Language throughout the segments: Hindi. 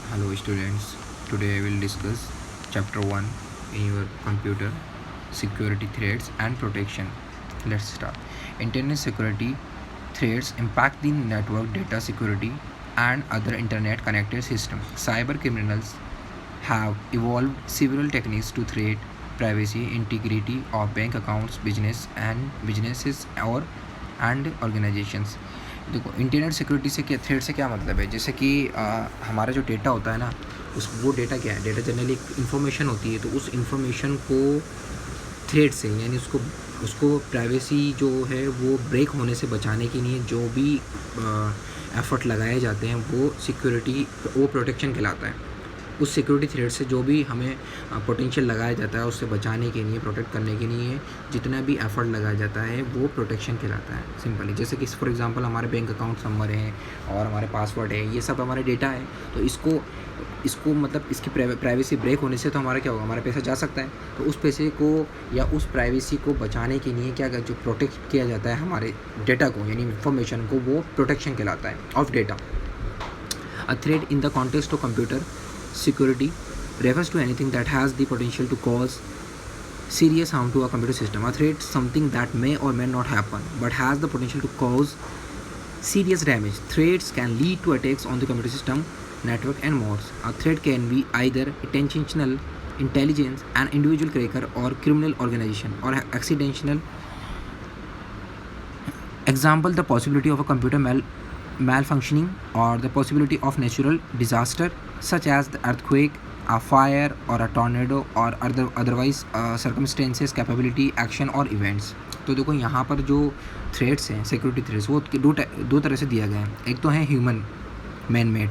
Hello students, today I will discuss chapter 1 in your computer, security threats and protection. Let's start. Internet security threats impact the network data security and other internet connected systems. Cyber criminals have evolved several techniques to threat privacy, integrity of bank accounts, businesses or and organizations. देखो इंटरनेट सिक्योरिटी से क्या थ्रेड से क्या मतलब है, जैसे कि हमारा जो डेटा होता है ना, उस वो डेटा क्या है, डेटा जनरली एक इन्फॉर्मेशन होती है, तो उस इन्फॉर्मेशन को थ्रेड से यानी उसको उसको प्राइवेसी जो है वो ब्रेक होने से बचाने के लिए जो भी एफर्ट लगाए जाते हैं वो सिक्योरिटी वो प्रोटेक्शन कहलाता है। उस सिक्योरिटी थ्रेड से जो भी हमें पोटेंशियल लगाया जाता है उससे बचाने के लिए, प्रोटेक्ट करने के लिए जितना भी एफर्ट लगाया जाता है वो प्रोटेक्शन कहलाता है सिंपली। जैसे कि फॉर एग्जांपल हमारे बैंक अकाउंट नंबर है और हमारे पासवर्ड है, ये सब हमारे डेटा है, तो इसको मतलब इसकी प्राइवेसी ब्रेक होने से तो हमारा क्या होगा, हमारा पैसा जा सकता है। तो उस पैसे को या उस प्राइवेसी को बचाने के लिए क्या जो प्रोटेक्ट किया जाता है हमारे डेटा को यानी इन्फॉर्मेशन को, वो प्रोटेक्शन कहलाता है of data. A threat in the context of computer security refers to anything that has the potential to cause serious harm to a computer system. A threat is something that may or may not happen but has the potential to cause serious damage. Threats can lead to attacks on the computer system, network and more. A threat can be either intentional intelligence, an individual cracker or criminal organization, or accidental. Example, the possibility of a computer malfunctioning or the possibility of natural disaster such as the earthquake, a fire or a tornado or otherwise circumstances, capability, action or events. तो देखो यहाँ पर जो थ्रेट्स हैं, सिक्योरिटी थ्रेट्स, वो दो तरह से दिया गया है। एक तो है ह्यूमन मैन मेड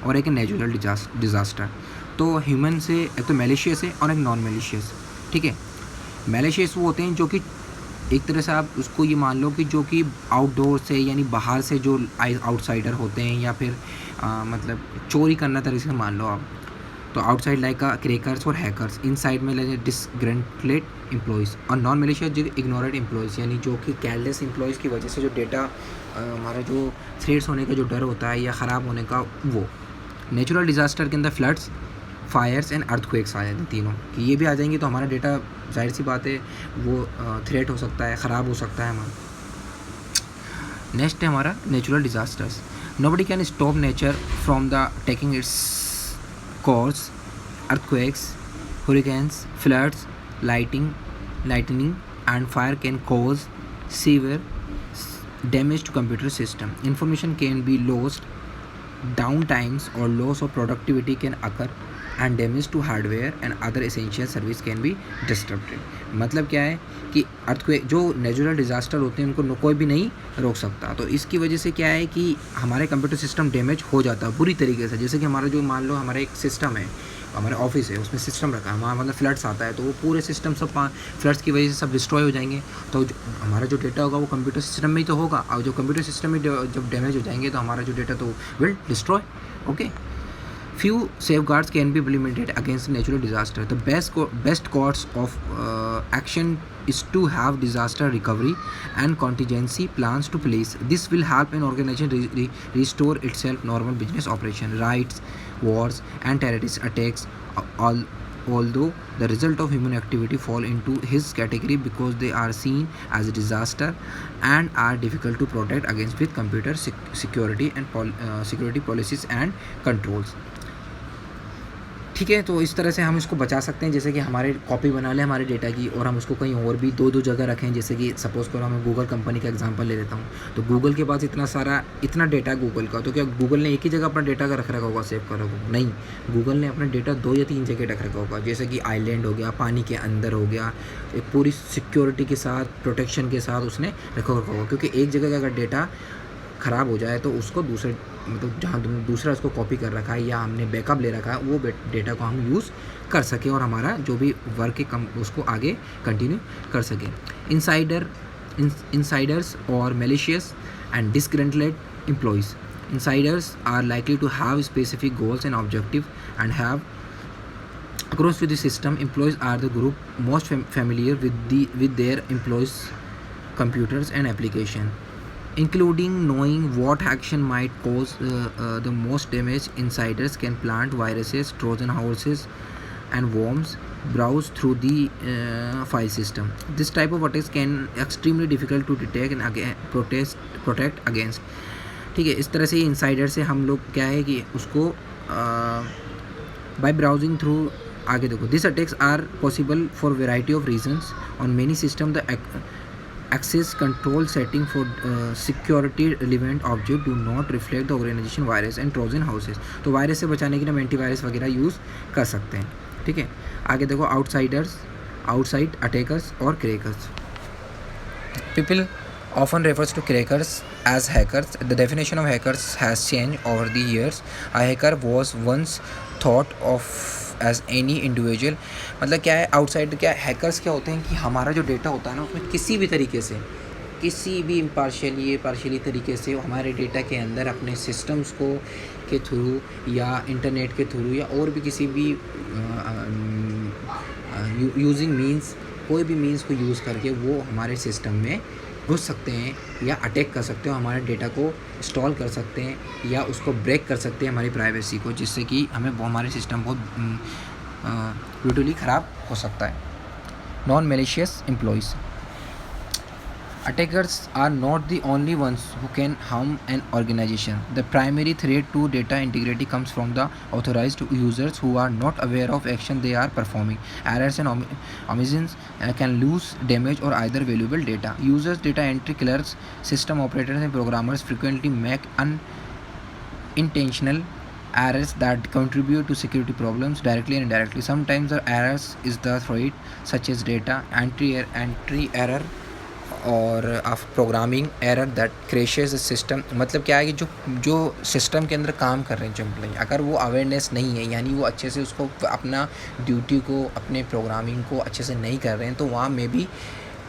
और एक नेचुरल डिजास्टर। तो ह्यूमन से एक तो मैलिशियस है और एक नॉन मैलिशियस। ठीक है, मैलिशियस वो होते हैं जो कि एक तरह से आप उसको ये मान लो कि जो कि आउटडोर से यानी बाहर से जो आउटसाइडर होते हैं या फिर मतलब चोरी करना तरह से मान लो आप। तो आउटसाइड लाइक क्रैकर्स और हैकर्स, इनसाइड में लेंगे डिसग्रेंटलेड एम्प्लॉयज़ और नॉन मैलिशियस जो इग्नोरेड एम्प्लॉयज़ यानी जो कि केयरलेस एम्प्लॉयज़ की वजह से जो डेटा हमारा जो थ्रेट्स होने का जो डर होता है या ख़राब होने का वो। नेचुरल डिज़ास्टर के अंदर फ्लड्स, फायर्स एंड अर्थक्वेक्स आ जाते हैं तीनों, कि ये भी आ जाएंगे तो हमारा डेटा जाहिर सी बात है वो थ्रेट हो सकता है, ख़राब हो सकता है हमारा। नेक्स्ट है हमारा natural disasters. Nobody can stop nature from the taking its course. Earthquakes, hurricanes, floods, lightning and fire can cause severe damage to computer system. Information can be lost, downtimes or loss of productivity can occur and damage to hardware and other essential service can be disrupted. मतलब क्या है कि अर्थक्वेक जो नेचुरल डिज़ास्टर होते हैं उनको कोई भी नहीं रोक सकता, तो इसकी वजह से क्या है कि हमारे कंप्यूटर सिस्टम डैमेज हो जाता है बुरी तरीके से। जैसे कि हमारा जो मान लो हमारा एक सिस्टम है, हमारे ऑफिस है, उसमें सिस्टम रखा है, हमारा मतलब फ्लड्स आता है तो वो पूरे सिस्टम सब फ्लड्स की वजह से सब डिस्ट्रॉय हो जाएंगे। तो हमारा जो डेटा होगा वो कंप्यूटर सिस्टम में ही तो होगा, और जो कंप्यूटर सिस्टम में जब डैमेज हो जाएंगे तो हमारा जो डेटा तो will destroy. Okay, few safeguards can be implemented against natural disaster. The best course of action is to have disaster recovery and contingency plans to place. This will help an organization restore itself normal business operation. Riots, wars and terrorist attacks, although the result of human activity fall into his category because they are seen as a disaster and are difficult to protect against with computer security and security policies and controls. ठीक है, तो इस तरह से हम इसको बचा सकते हैं। जैसे कि हमारे कॉपी बना लें हमारे डेटा की और हम उसको कहीं और भी दो जगह रखें। जैसे कि सपोज़ करो मैं गूगल कंपनी का एग्जांपल ले लेता हूँ, तो गूगल के पास इतना डेटा गूगल का, तो क्या गूगल ने एक ही जगह अपना डेटा का रख रखा होगा, सेव करा होगा? नहीं, गूगल ने अपना डेटा 2 या 3 जगह रख रखा होगा। जैसे कि आइलैंड हो गया, पानी के अंदर हो गया, एक पूरी सिक्योरिटी के साथ, प्रोटेक्शन के साथ उसने रखा होगा, क्योंकि एक जगह का अगर डेटा ख़राब हो जाए तो उसको दूसरे मतलब जहाँ दूसरा उसको कॉपी कर रखा है या हमने बैकअप ले रखा है वो डेटा को हम यूज़ कर सकें और हमारा जो भी वर्क है उसको आगे कंटिन्यू कर सकें। insiders or malicious and disgruntled employees. Insiders are likely to have specific goals and objectives and have across with the system. Employees are the group most familiar with their employees computers and application. including knowing what action might cause the most damage. Insiders can plant viruses, Trojan horses, and worms browse through the file system. This type of attacks can extremely difficult to detect and protect against. ठीक है, इस तरह से इंसाइडर से हम लोग क्या है कि उसको बाय ब्राउजिंग थ्रू आगे देखो. This attacks are possible for variety of reasons on many system. The access control setting for security relevant object do not reflect the organization virus and Trojan horses. तो वायरस से बचाने के लिए हम एंटीवायरस वगैरह यूज़ कर सकते हैं. ठीक है, आगे देखो आउटसाइड अटैकर्स और crackers. People often refers to crackers as hackers. The definition of hackers has changed over the years. A hacker was once thought of as any individual. मतलब क्या है आउटसाइड, क्या हैकर्स क्या होते हैं कि हमारा जो डेटा होता है ना उसमें किसी भी तरीके से, किसी भी पार्शियली तरीके से हमारे डेटा के अंदर अपने सिस्टम्स को के थ्रू या इंटरनेट के थ्रू या और भी किसी भी यूजिंग मीन्स, कोई भी मीन्स को यूज़ करके वो हमारे सिस्टम में घुस सकते हैं या अटैक कर सकते हो, हमारे डेटा को इंस्टॉल कर सकते हैं या उसको ब्रेक कर सकते हैं हमारी प्राइवेसी को, जिससे कि हमें हमारे सिस्टम बहुत ब्रूटली ख़राब हो सकता है. Non malicious employees. Attackers are not the only ones who can harm an organization. The primary threat to data integrity comes from the authorized users who are not aware of action they are performing. Errors and omissions can lose damage or either valuable data. Users, data entry clerks, system operators and programmers frequently make unintentional errors that contribute to security problems directly and indirectly. Sometimes the errors is the threat, such as data entry error और of programming error that crashes system. मतलब क्या है कि जो सिस्टम के अंदर काम कर रहे हैं जो एम्प्लॉई, अगर वो अवेयरनेस नहीं है, यानी वो अच्छे से उसको अपना ड्यूटी को, अपने प्रोग्रामिंग को अच्छे से नहीं कर रहे हैं, तो वहाँ में भी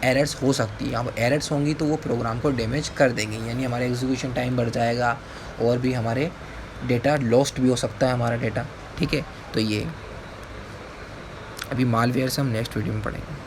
एरर्स हो सकती है. अब एरर्स होंगी तो वो प्रोग्राम को डैमेज कर देंगे, यानी हमारा एग्जीक्यूशन टाइम बढ़ जाएगा और भी हमारे डेटा लॉस्ट भी हो सकता है हमारा डेटा. ठीक है, तो ये अभी मालवेयर से हम नेक्स्ट वीडियो में पढ़ेंगे.